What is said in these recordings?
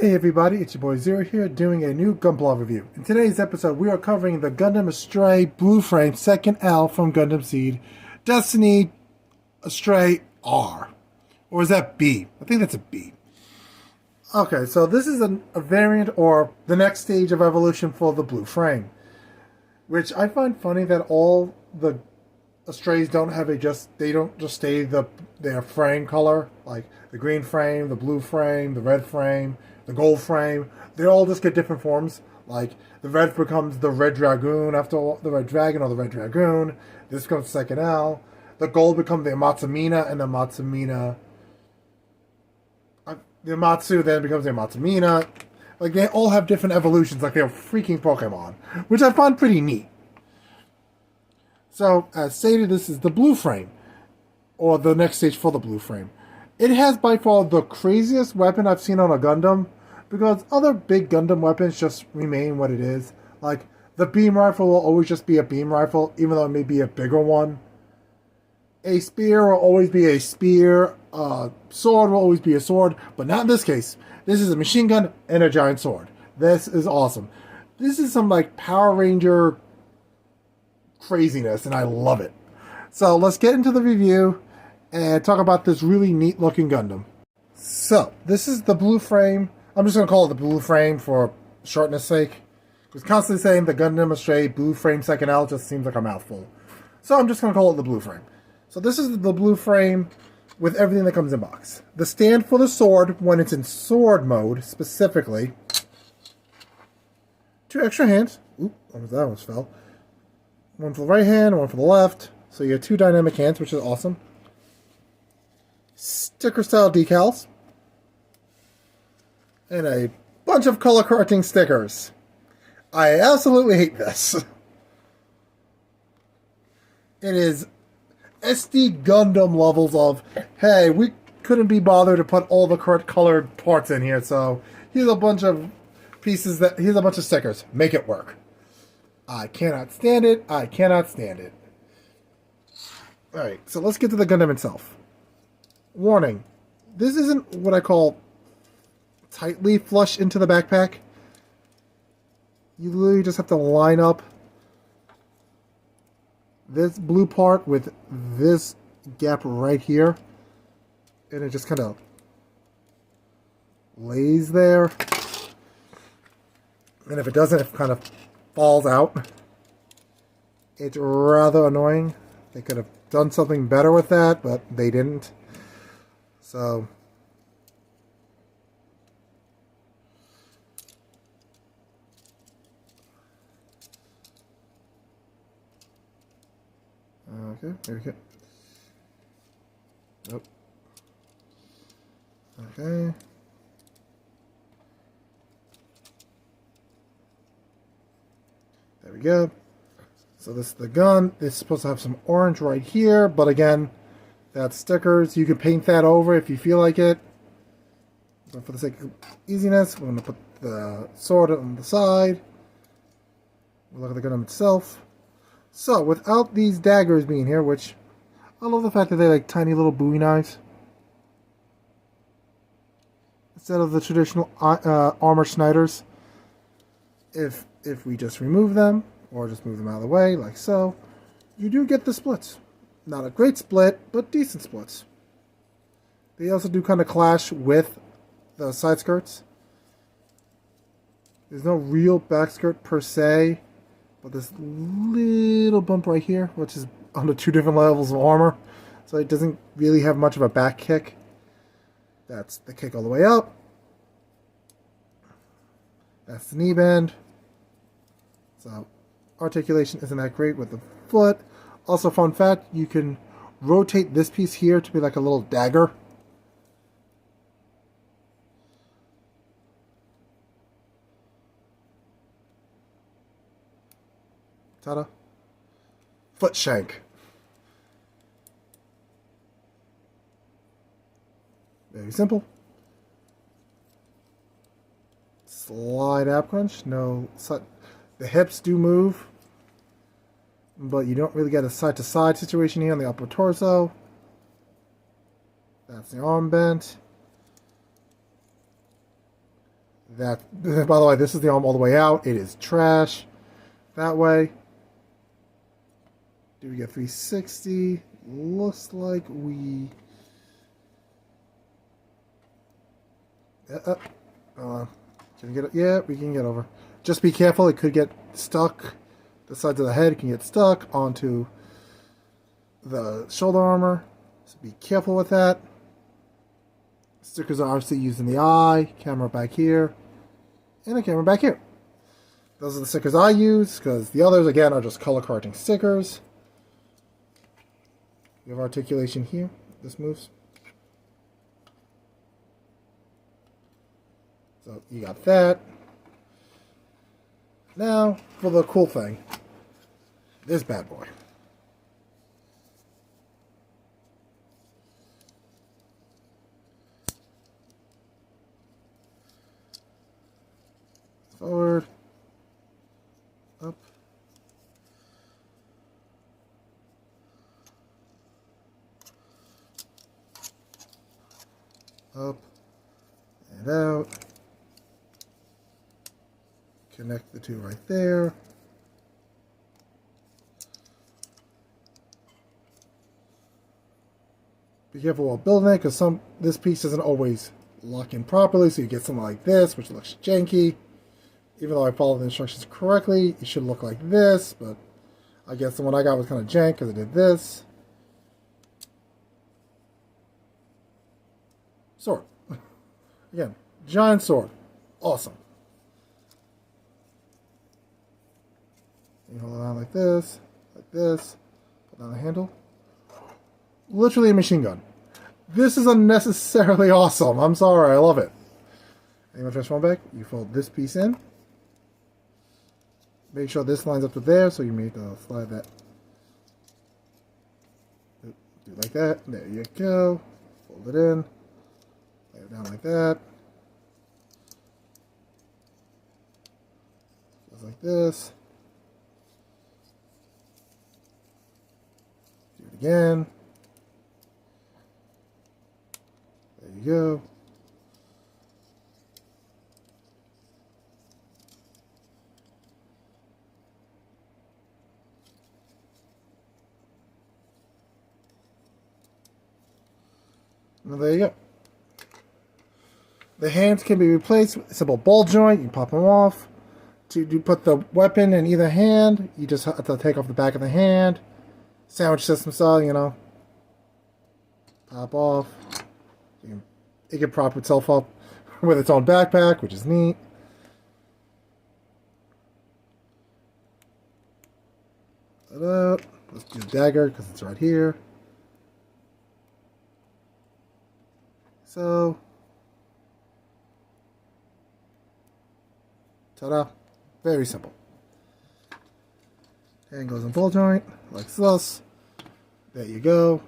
Hey everybody, it's your boy Zero here doing a new gunpla review. In today's episode, we are covering the Gundam Astray Blue Frame 2nd L from Gundam Seed Destiny Astray R. Or is that B? I think that's a B. Okay, so this is a variant or the next stage of evolution for the Blue Frame. Which I find funny that all the Astrays don't have they don't just stay their frame color, like the green frame, the blue frame, the red frame, the gold frame. They all just get different forms. Like the red becomes the Red Dragoon after the Red Dragon or the Red Dragoon. This becomes second L. The gold becomes the Matsamina, and the Matsamina. The Matsu then becomes the Matsamina. Like they all have different evolutions, like they're freaking Pokemon, which I find pretty neat. So, as stated, this is the Blue Frame, or the next stage for the Blue Frame. It has by far the craziest weapon I've seen on a Gundam, because other big Gundam weapons just remain what it is. Like, the beam rifle will always just be a beam rifle, even though it may be a bigger one. A spear will always be a spear, a sword will always be a sword, but not in this case. This is a machine gun and a giant sword. This is awesome. This is some, like, Power Ranger craziness, and I love it. So let's get into the review and talk about this really neat looking Gundam. So this is the Blue Frame. I'm just going to call it the Blue Frame for shortness sake, because constantly saying the Gundam Astray Blue Frame 2nd L just seems like a mouthful. So I'm just going to call it the Blue Frame. So this is the Blue Frame with everything that comes in box. The stand for the sword when it's in sword mode specifically. 2 extra hands. Oop, that almost fell. One for the right hand, one for the left. So you have 2 dynamic hands, which is awesome. Sticker style decals. And a bunch of color correcting stickers. I absolutely hate this. It is SD Gundam levels of, hey, we couldn't be bothered to put all the correct colored parts in here, so here's a bunch of here's a bunch of stickers. Make it work. I cannot stand it. I cannot stand it. Alright, so let's get to the Gundam itself. Warning. This isn't what I call tightly flush into the backpack. You literally just have to line up this blue part with this gap right here. And it just kind of lays there. And if it doesn't, it kind of falls out. It's rather annoying. They could have done something better with that, but they didn't. So okay, there we go. Nope. Okay. There we go. So this is the gun. It's supposed to have some orange right here, but again, that's stickers. You can paint that over if you feel like it. But for the sake of easiness, we're going to put the sword on the side. We'll look at the gun itself. So, without these daggers being here, which I love the fact that they're like tiny little Bowie knives, instead of the traditional armor Schneiders. If we just remove them, or just move them out of the way, like so, you do get the splits. Not a great split, but decent splits. They also do kind of clash with the side skirts. There's no real back skirt per se, but this little bump right here, which is on the 2 different levels of armor, so it doesn't really have much of a back kick. That's the kick all the way up. That's the knee bend. So articulation isn't that great with the foot. Also, fun fact, you can rotate this piece here to be like a little dagger. Ta-da. Foot shank. Very simple. Slide ab crunch. No, the hips do move, but you don't really get a side-to-side situation here on the upper torso. That's the arm bent. That, by the way, this is the arm all the way out. It is trash. That way. Do we get 360? Looks like we... can we get it? Yeah, we can get over. Just be careful. It could get stuck. The sides of the head can get stuck onto the shoulder armor. So be careful with that. Stickers are obviously used in the eye. Camera back here. And a camera back here. Those are the stickers I use, because the others, again, are just color correcting stickers. You have articulation here. This moves. So you got that. Now, for the cool thing. This bad boy. Forward. Up. Up. And out. Connect the two right there. Be careful while building it, because this piece doesn't always lock in properly, so you get something like this, which looks janky. Even though I followed the instructions correctly, it should look like this, but I guess the one I got was kind of jank because I did this. Sword. Again, giant sword. Awesome. You hold it on like this, put down the handle. Literally a machine gun. This is unnecessarily awesome. I'm sorry, I love it. And you want to transform back? You fold this piece in. Make sure this lines up to there, so you make slide that. Do it like that. There you go. Fold it in. Lay it down like that. Just like this. Do it again. There you go. Well, there you go. The hands can be replaced with a simple ball joint. You can pop them off. To put the weapon in either hand, you just have to take off the back of the hand. Sandwich system style, you know. Pop off. It can prop itself up with its own backpack, which is neat. Let's do the dagger because it's right here. So, ta-da. Very simple. Hand goes in ball joint, like this. There you go.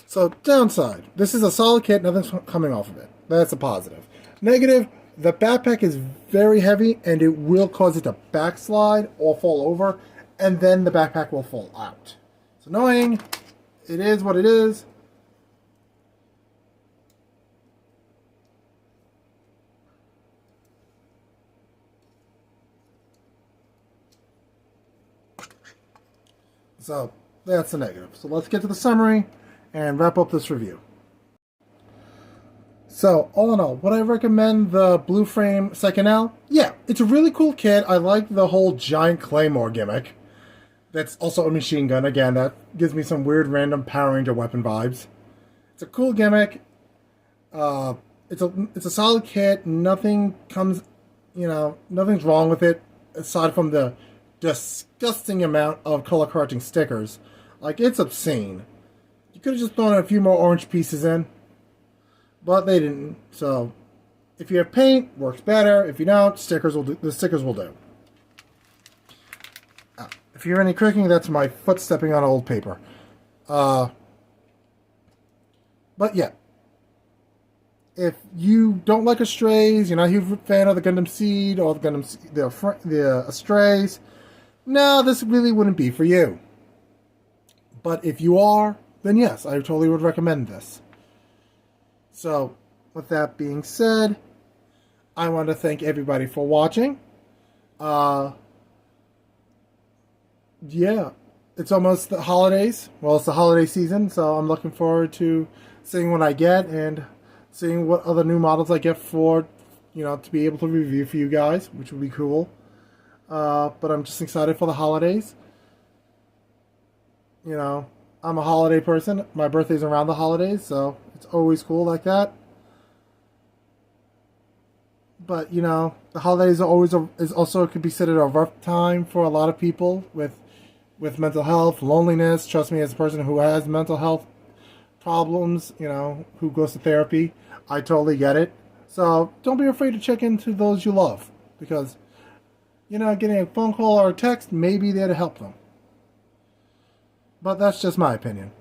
So, downside. This is a solid kit, nothing's coming off of it. That's a positive. Negative, the backpack is very heavy, and it will cause it to backslide or fall over, and then the backpack will fall out. It's annoying. It is what it is. So, that's the negative. So let's get to the summary and wrap up this review. So, all in all, would I recommend the Blue Frame 2nd L? Yeah, it's a really cool kit. I like the whole giant claymore gimmick. That's also a machine gun. Again, that gives me some weird random Power Ranger weapon vibes. It's a cool gimmick. It's a solid kit. Nothing comes, nothing's wrong with it aside from the disgusting amount of color correcting stickers. Like, it's obscene. You could have just thrown a few more orange pieces in, but they didn't. So if you have paint, works better. If you don't, the stickers will do. If you hear any creaking, that's my foot stepping on old paper. But yeah, if you don't like Astrays, you're not a huge fan of the Gundam Seed or the Astrays, no, this really wouldn't be for you. But if you are, then yes, I totally would recommend this. So, with that being said, I want to thank everybody for watching. Uh, yeah, it's almost the holidays. Well, it's the holiday season, so I'm looking forward to seeing what I get and seeing what other new models I get for, to be able to review for you guys, which would be cool. But I'm just excited for the holidays. I'm a holiday person. My birthday's around the holidays, so it's always cool like that. But the holidays are always is also could be considered a rough time for a lot of people with mental health, loneliness. Trust me, as a person who has mental health problems, who goes to therapy, I totally get it. So don't be afraid to check into those you love, because getting a phone call or a text may be there to help them. But that's just my opinion.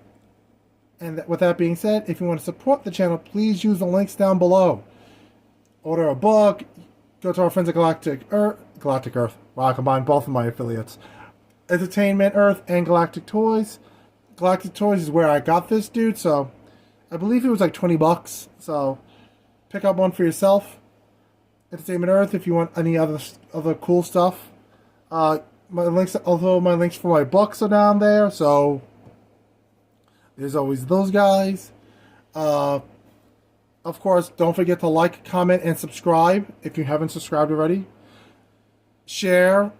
And with that being said, if you want to support the channel, please use the links down below. Order a book, go to our friends at Galactic Earth. Wow, I combined both of my affiliates. Entertainment Earth and Galactic Toys. Galactic Toys is where I got this, dude, so I believe it was like $20. So pick up one for yourself. Entertainment Earth if you want any other cool stuff. My links for my books are down there, so there's always those guys. Of course, don't forget to like, comment, and subscribe if you haven't subscribed already. Share,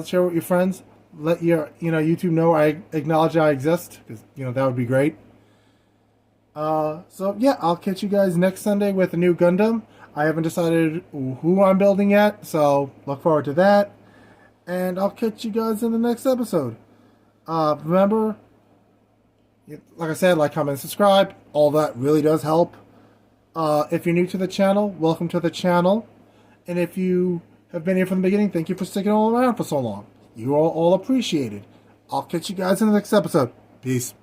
share with your friends. Let your YouTube know I acknowledge I exist, because that would be great. So yeah, I'll catch you guys next Sunday with a new Gundam. I haven't decided who I'm building yet, so look forward to that. And I'll catch you guys in the next episode. Remember, like I said, like, comment, and subscribe. All that really does help. If you're new to the channel, welcome to the channel. And if you have been here from the beginning, thank you for sticking all around for so long. You are all appreciated. I'll catch you guys in the next episode. Peace.